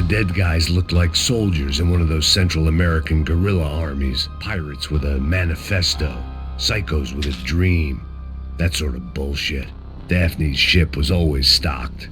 The dead guys looked like soldiers in one of those Central American guerrilla armies. Pirates with a manifesto. Psychos with a dream. That sort of bullshit. Daphne's ship was always stocked.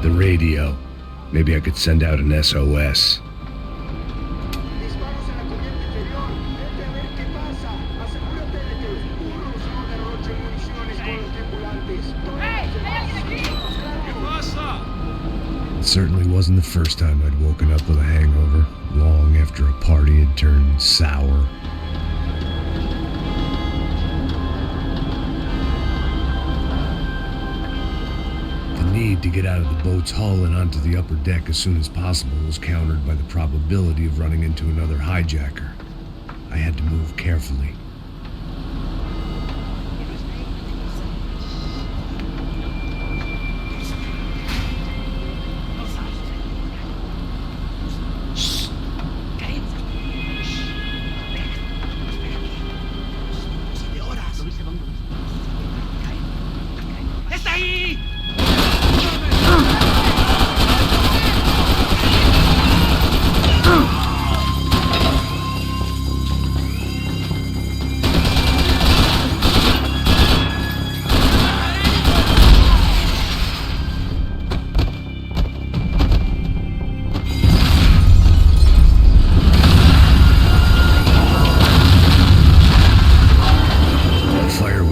The radio. Maybe I could send out an SOS. It certainly wasn't the first time I'd woken up with a hangover, long after a party had turned sour. The need to get out of the boat's hull and onto the upper deck as soon as possible was countered by the probability of running into another hijacker. I had to move carefully.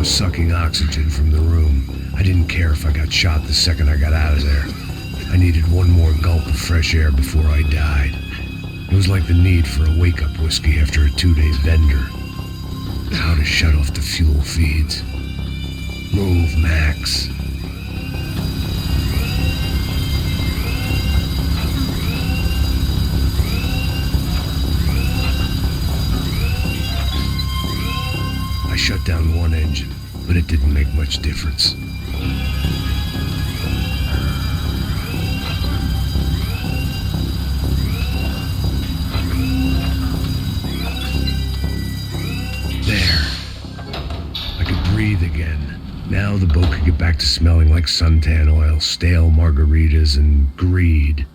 Sucking oxygen from the room. I didn't care if I got shot the second I got out of there. I needed one more gulp of fresh air before I died. It was like the need for a wake-up whiskey after a 2-day bender. How to shut off the fuel feeds. Move, Max. I shut down one engine, but it didn't make much difference. There. I could breathe again. Now the boat could get back to smelling like suntan oil, stale margaritas, and greed.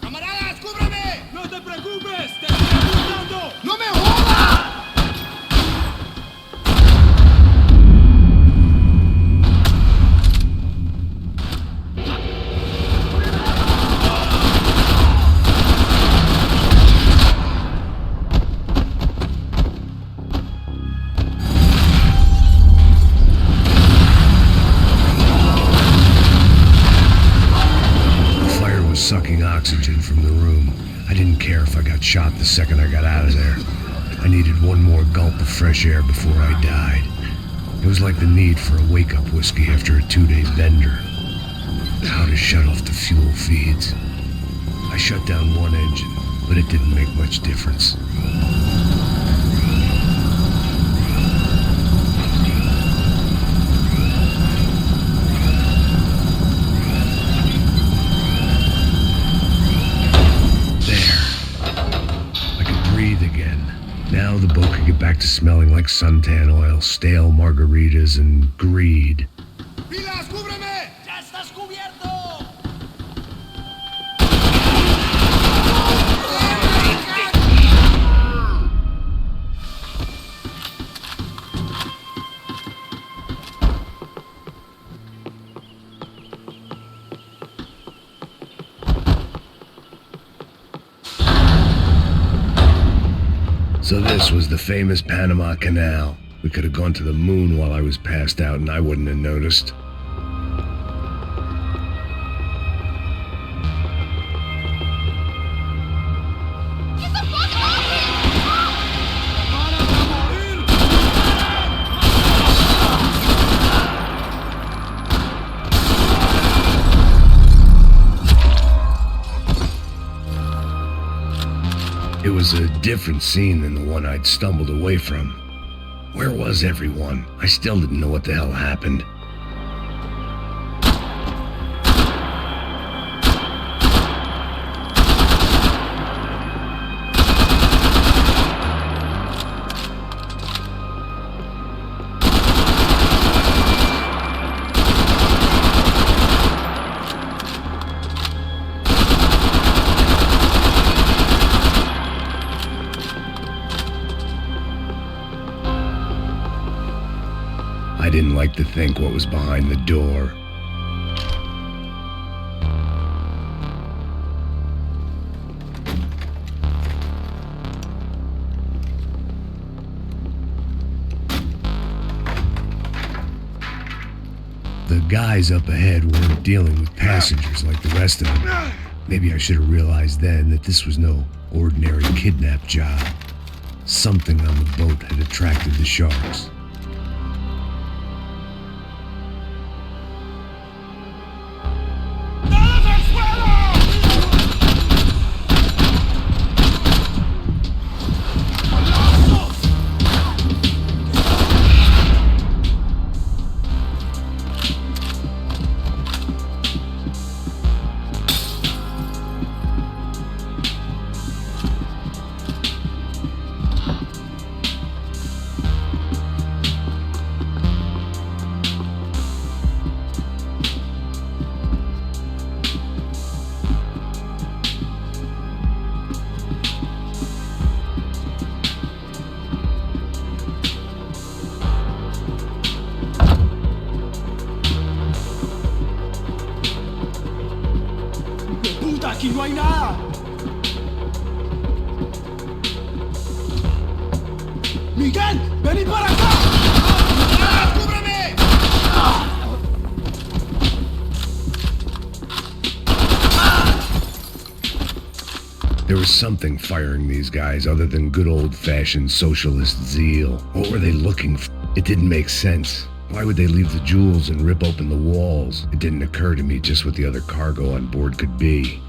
¡Camaradas, cúbrame! ¡No te preocupes! ¡Te estoy apuntando! ¡No me jodas! Sucking oxygen from the room. I didn't care if I got shot the second I got out of there. I needed one more gulp of fresh air before I died. It was like the need for a wake-up whiskey after a 2-day bender. How to shut off the fuel feeds. I shut down one engine, but it didn't make much difference. Now the boat could get back to smelling like suntan oil, stale margaritas, and greed. ¡Pilas, cúbreme! ¡Ya estás cubierto! So this was the famous Panama Canal. We could have gone to the moon while I was passed out and I wouldn't have noticed. was a different scene than the one I'd stumbled away from. Where was everyone? I still didn't know what the hell happened. I didn't like to think what was behind the door. The guys up ahead weren't dealing with passengers like the rest of them. Maybe I should have realized then that this was no ordinary kidnap job. Something on the boat had attracted the sharks. ¡Aquí no hay nada! ¡Miguel! ¡Vení para acá! ¡Ah, ¡cúbreme! There was something firing these guys other than good old-fashioned socialist zeal. What were they looking for? It didn't make sense. Why would they leave the jewels and rip open the walls? It didn't occur to me just what the other cargo on board could be.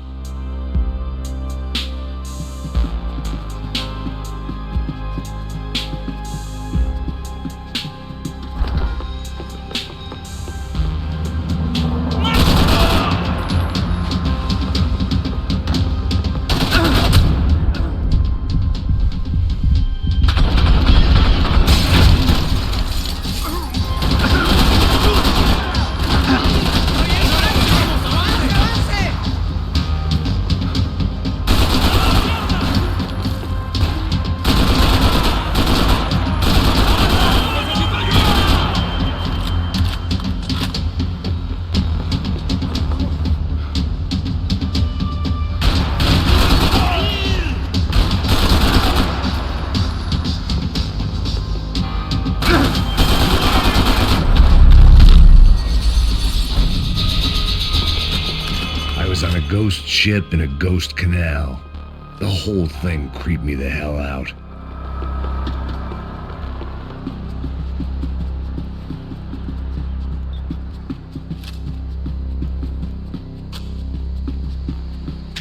On a ghost ship in a ghost canal. The whole thing creeped me the hell out.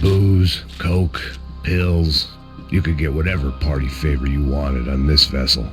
Booze, coke, pills. You could get whatever party favor you wanted on this vessel.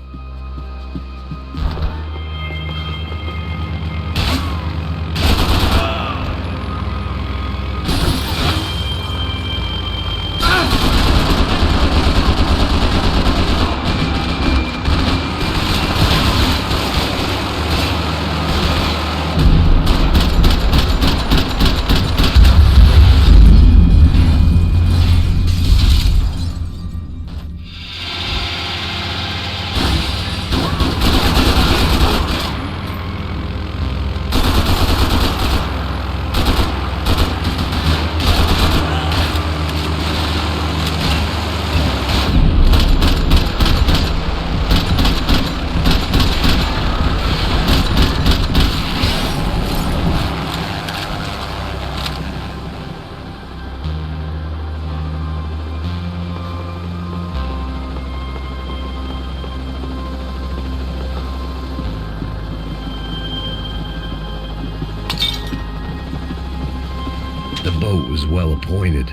The boat was well appointed.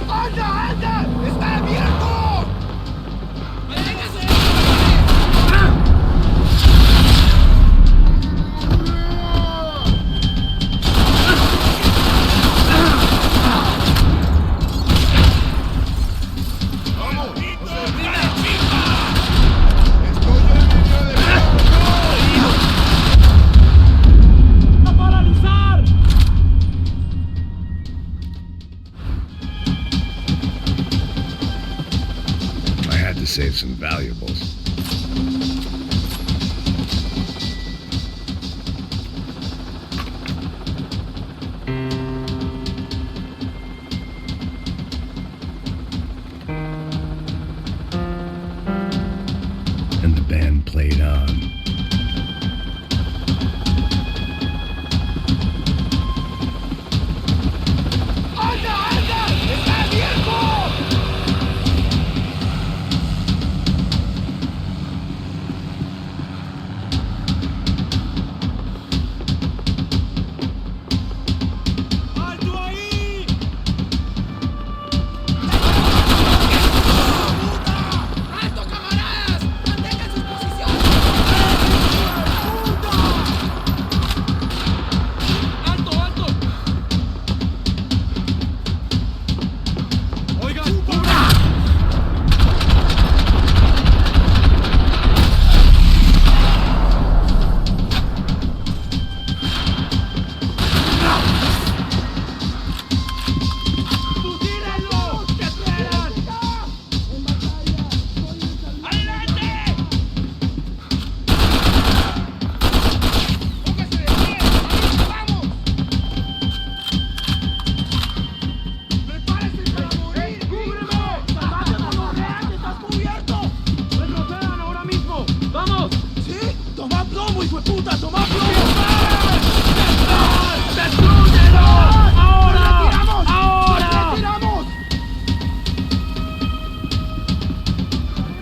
¡Anda, anda! puta! ¡Toma ¡destrúyelo! ¡Ahora! ¡Ahora! ¡Nos retiramos!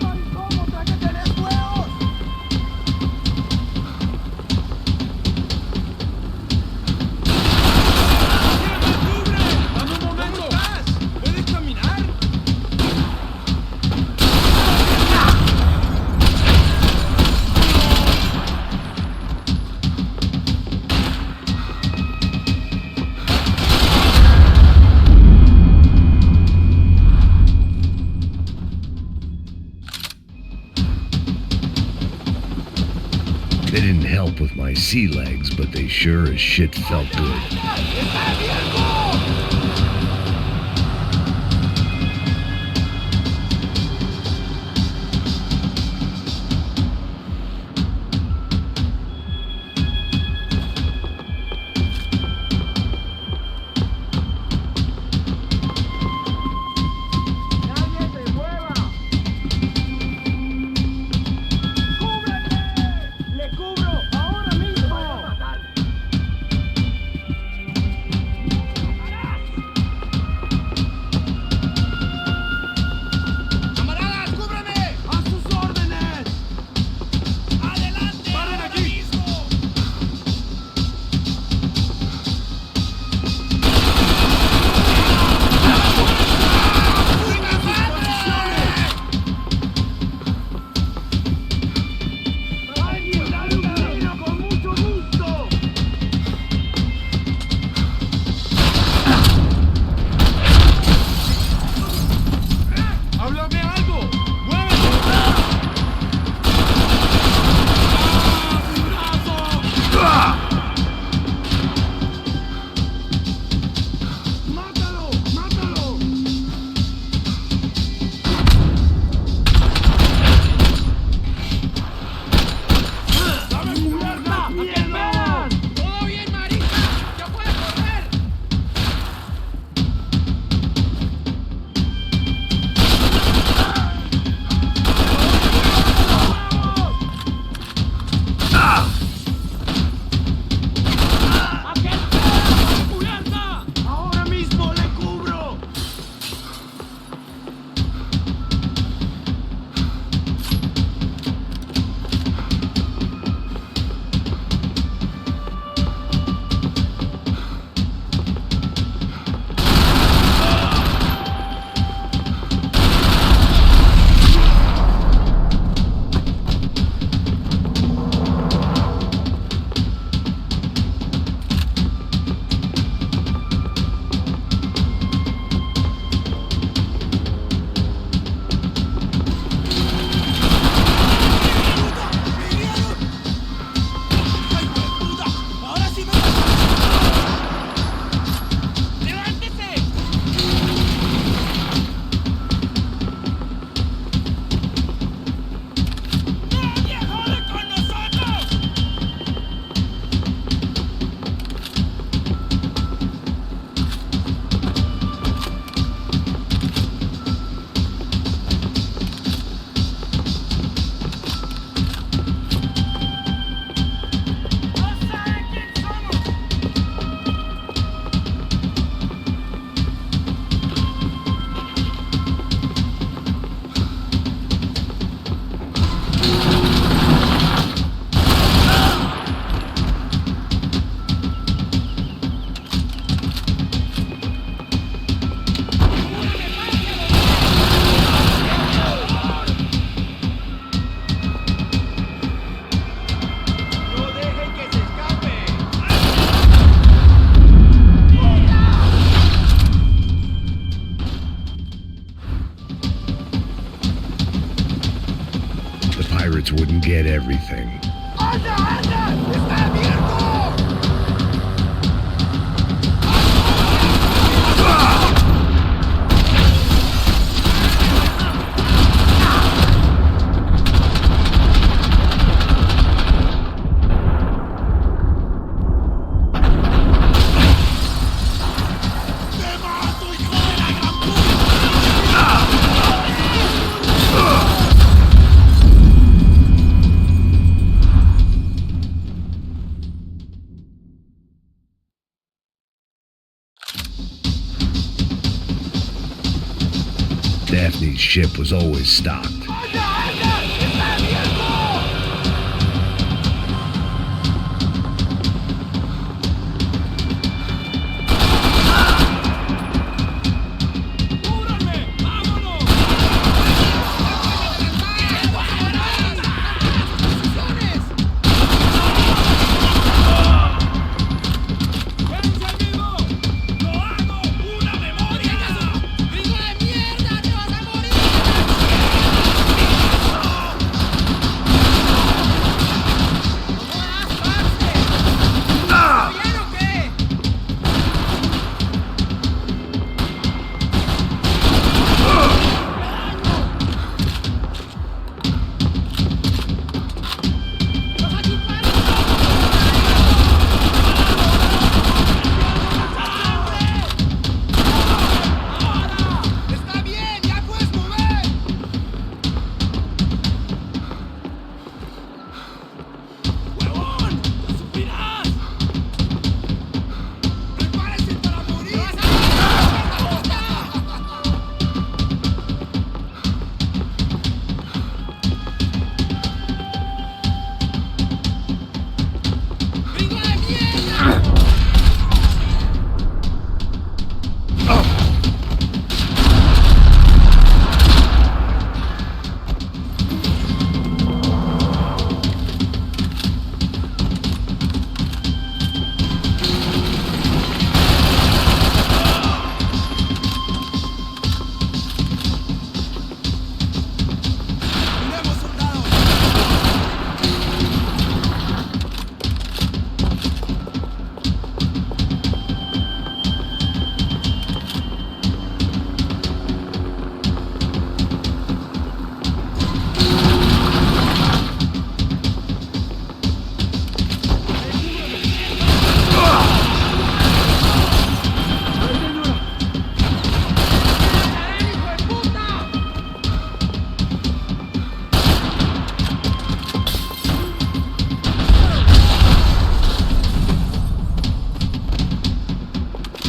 ¡Maricón, que tenés huevos! ¡Dame un momento! ¿Puedes caminar? They didn't help with my sea legs, but they sure as shit felt good. ¡Está abierto! ¡Nadie se mueva! ¡Cúbreme! ¡Le cubro ahora mismo! ¡Me van a matar! ¡Camaradas, cúbreme! ¡A sus órdenes! ¡Adelante! ¡Paren aquí! Mismo! ¡Alguien dale un tiro con mucho gusto! ¡Háblame algo! ¡Muévete! ¡Mátalo! ¡Mátalo! ¡Dame cubierta! ¡A que esperan! ¡Todo bien, marica! ¡Ya puedes correr! ¡A que esperan! ¡Cubierta! ¡Ahora mismo le cubro! ¡Ay, puta! ¡Ahora sí me ¡Levántese! ¡Nadie jode con nosotros! ¡No saben quién somos! ¡No dejen que se escape! The pirates wouldn't get everything. ¡Anda, anda! ¡Está abierto! ¡Te mato, hijo de la gran puta! Daphne's ship was always stocked.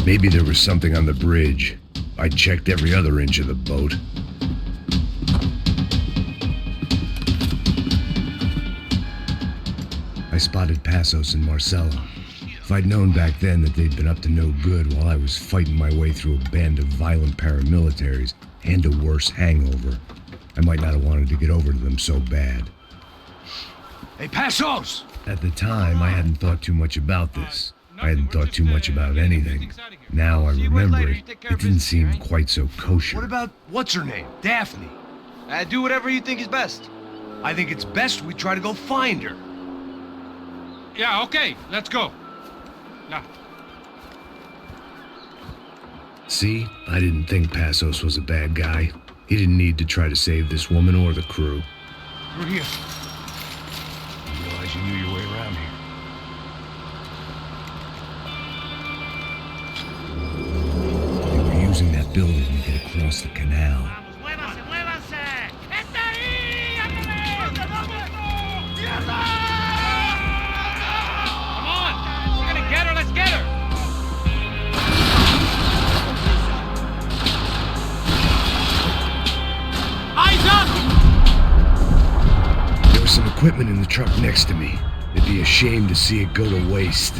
Maybe there was something on the bridge. I checked every other inch of the boat. I spotted Passos and Marcelo. If I'd known back then that they'd been up to no good while I was fighting my way through a band of violent paramilitaries and a worse hangover, I might not have wanted to get over to them so bad. Hey, Passos! At the time, I hadn't thought too much about this. I hadn't thought too much about anything. Now I remember it didn't seem quite so kosher. What about, what's her name? Daphne. Do whatever you think is best. I think it's best we try to go find her. Yeah, okay, let's go. Yeah. See, I didn't think Passos was a bad guy. He didn't need to try to save this woman or the crew. We're here. I realize you knew your way around here. They were using that building to get across the canal. ¡Muévanse, muévanse! ¡Está ahí! Come on! We're gonna get her, let's get her! Eyes up! There was some equipment in the truck next to me. It'd be a shame to see it go to waste.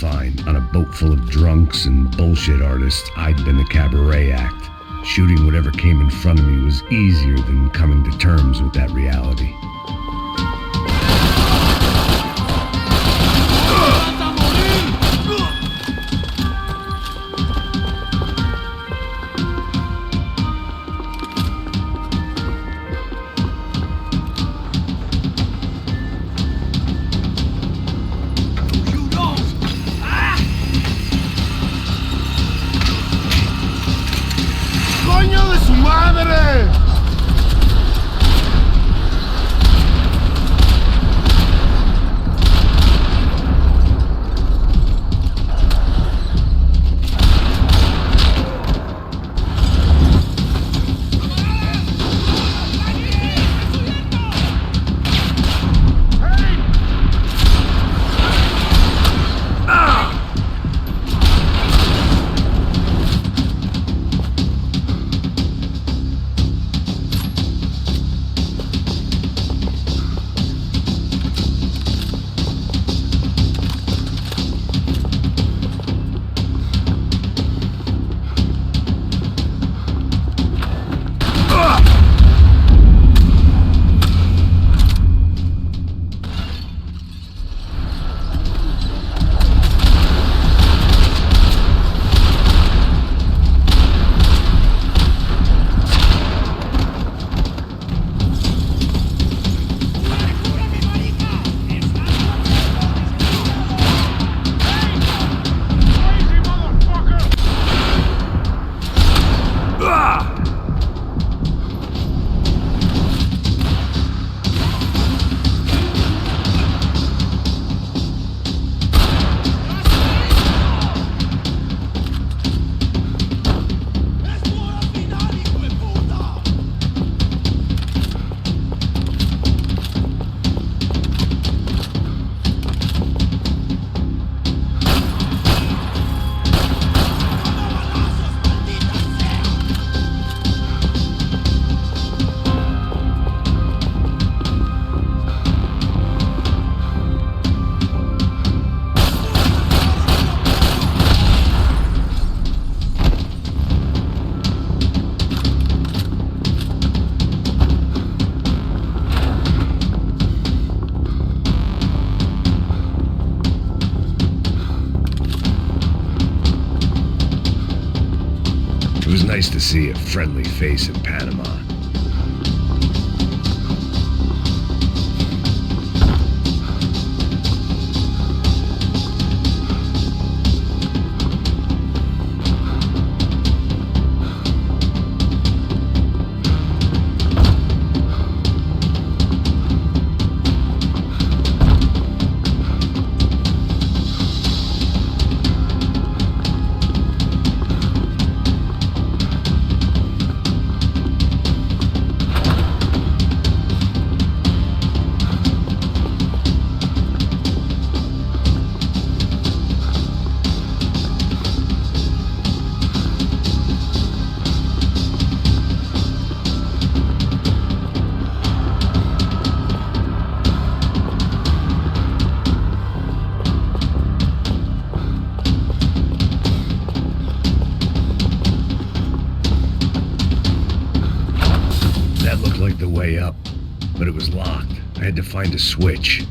fine. On a boat full of drunks and bullshit artists, I'd been a cabaret act. Shooting whatever came in front of me was easier than coming to terms with that reality. ¡Coño de su madre! It was nice to see a friendly face in Panama. That looked like the way up, but it was locked. I had to find a switch.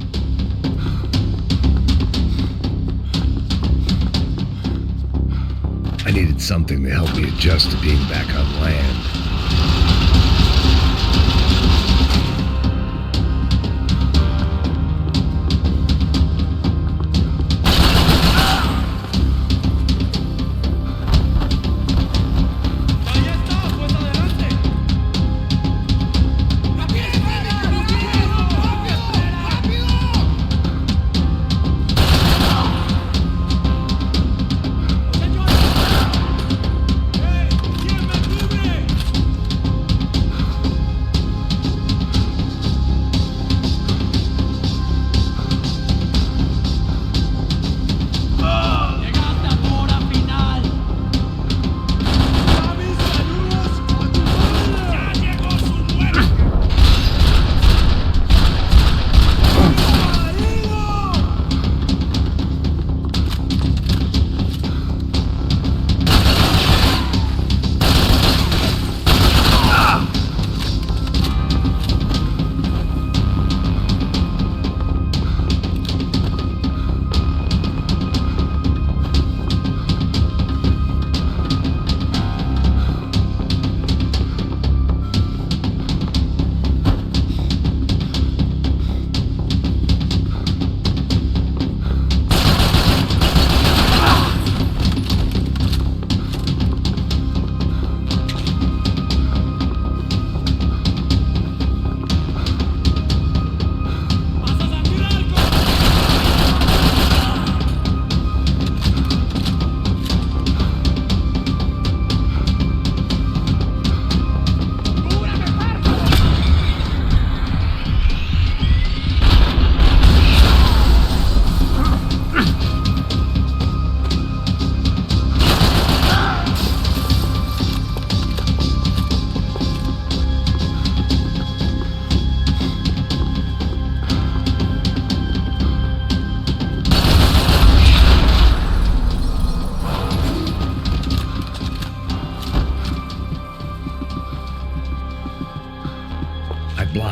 I needed something to help me adjust to being back on land.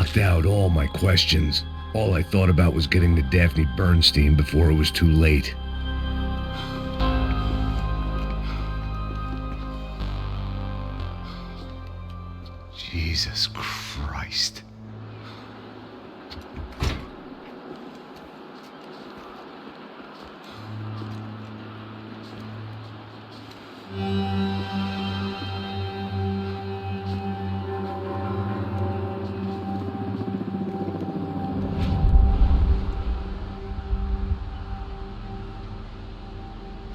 blocked out all my questions. All I thought about was getting to Daphne Bernstein before it was too late. Jesus Christ.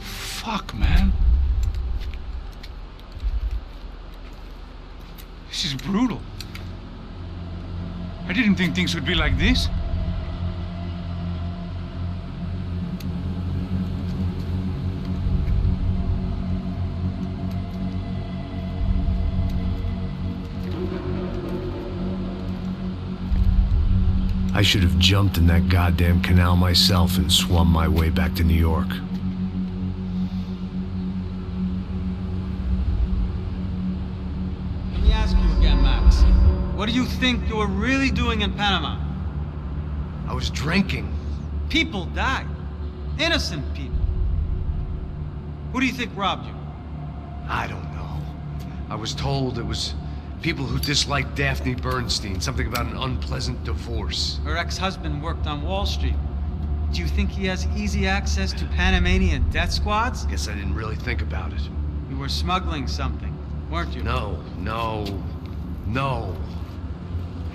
Fuck, man. This is brutal. I didn't think things would be like this. I should have jumped in that goddamn canal myself and swum my way back to New York. Let me ask you again, Max. What do you think you were really doing in Panama? I was drinking. People died. Innocent people. Who do you think robbed you? I don't know. I was told it was people who disliked Daphne Bernstein, something about an unpleasant divorce. Her ex-husband worked on Wall Street. Do you think he has easy access to Panamanian death squads? Guess I didn't really think about it. You were smuggling something, weren't you? No.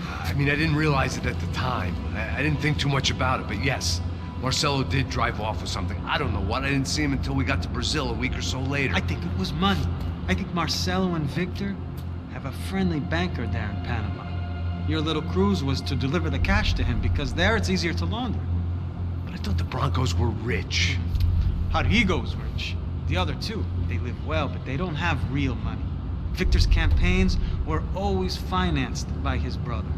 I mean, I didn't realize it at the time. I didn't think too much about it, but yes, Marcelo did drive off with something. I don't know what. I didn't see him until we got to Brazil a week or so later. I think it was money. I think Marcelo and Victor have a friendly banker there in Panama. Your little cruise was to deliver the cash to him because there it's easier to launder. But I thought the Broncos were rich. Rodrigo's rich. The other two, they live well, but they don't have real money. Victor's campaigns were always financed by his brother.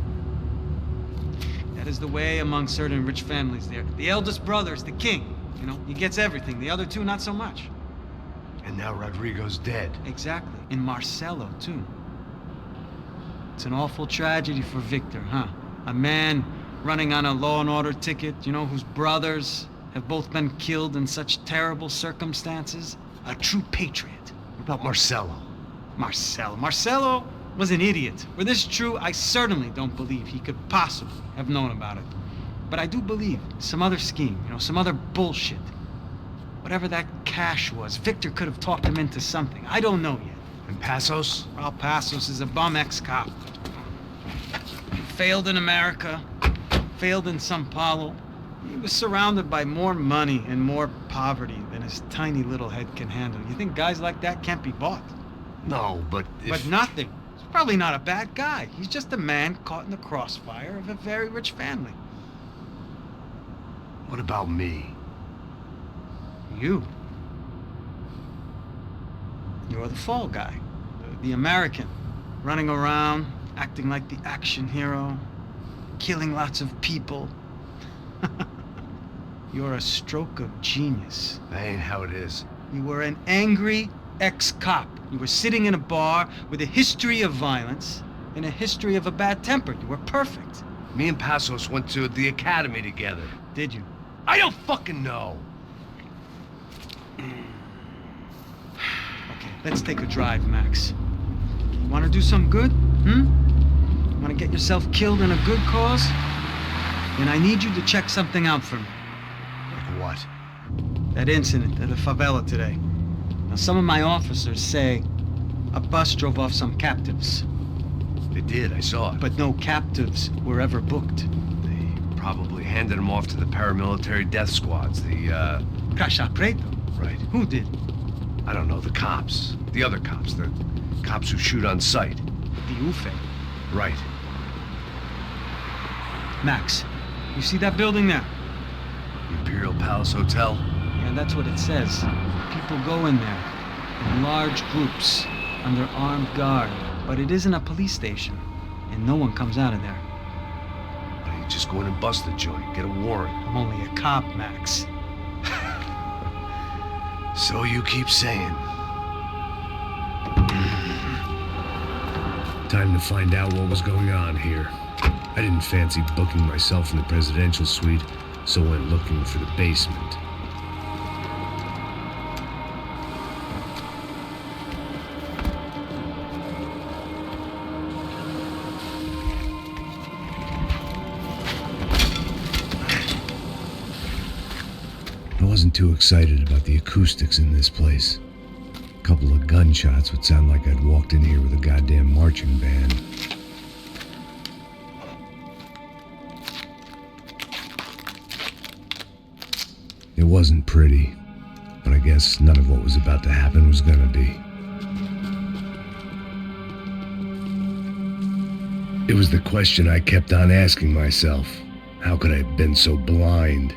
That is the way among certain rich families there. The eldest brother is the king. You know, he gets everything. The other two, not so much. And now Rodrigo's dead. Exactly. And Marcelo, too. It's an awful tragedy for Victor, huh? A man running on a law and order ticket, you know, whose brothers have both been killed in such terrible circumstances. A true patriot. What about Marcelo? Marcelo was an idiot. Were this true, I certainly don't believe he could possibly have known about it. But I do believe some other scheme, you know, some other bullshit. Whatever that cash was, Victor could have talked him into something. I don't know yet. And Passos? Raul Passos is a bum ex-cop. He failed in America, failed in Sao Paulo. He was surrounded by more money and more poverty than his tiny little head can handle. You think guys like that can't be bought? No, but But nothing. He's probably not a bad guy. He's just a man caught in the crossfire of a very rich family. What about me? You. You're the fall guy. The American. Running around, acting like the action hero. Killing lots of people. You're a stroke of genius. That ain't how it is. You were an angry ex-cop. You were sitting in a bar with a history of violence and a history of a bad temper. You were perfect. Me and Passos went to the academy together. Did you? I don't fucking know. Okay, let's take a drive, Max. You want to do some good? Want to get yourself killed in a good cause? Then I need you to check something out for me. Like what? That incident at the favela today. Now, some of my officers say a bus drove off some captives. They did, I saw it. But no captives were ever booked. They probably handed them off to the paramilitary death squads, the, Caixa Preto? Right. Who did? I don't know, the cops. The other cops, the cops who shoot on sight. The UFE. Right. Max, you see that building there? Imperial Palace Hotel? Yeah, that's what it says. People go in there in large groups under armed guard. But it isn't a police station, and no one comes out of there. Why don't you just go in and bust the joint, get a warrant? I'm only a cop, Max. So you keep saying. Time to find out what was going on here. I didn't fancy booking myself in the presidential suite, so went looking for the basement. I wasn't too excited about the acoustics in this place. A couple of gunshots would sound like I'd walked in here with a goddamn marching band. It wasn't pretty, but I guess none of what was about to happen was gonna be. It was the question I kept on asking myself. How could I have been so blind?